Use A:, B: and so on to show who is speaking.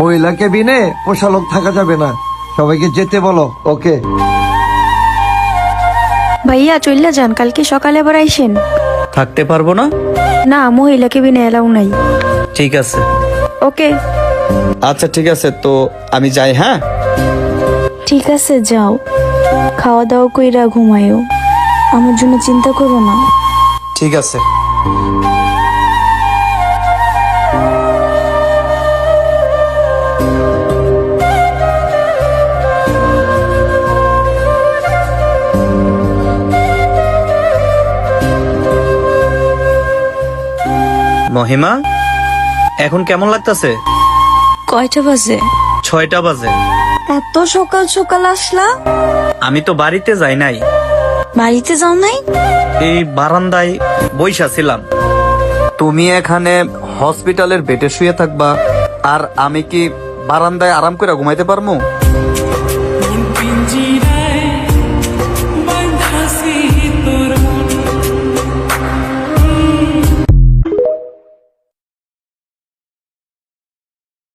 A: মহিলা কেবিনে পোষা লোক থাকা যাবে না, সবাইকে যেতে বলো। ওকে
B: ভাইয়া চইলা যান, কালকে সকালে আবার আইসেন।
C: থাকতে পারবো না।
B: না, মহিলা কেবিনে এলাও নাই।
C: ঠিক আছে।
B: ওকে
C: আচ্ছা ঠিক আছে, তো আমি যাই। হ্যাঁ
D: ঠিক আছে, যাও, খাওয়া দাওয়া কইরা ঘুমায়ও, আমার জন্য চিন্তা করো না।
C: ঠিক আছে। মহিমা, এখন কেমন লাগতাছে?
D: কয়টা বাজে?
C: 6টা বাজে।
D: এত সকাল সকাল আসলা?
C: আমি তো বাড়িতে যাই নাই,
D: বাড়িতে যাও নাই?
C: এই বারান্দায় বইসা ছিলাম। তুমি এখানে হসপিটালের বেডে শুয়ে থাকবা, আর আমি কি বারান্দায় আরাম করে ঘুমাইতে পারবো?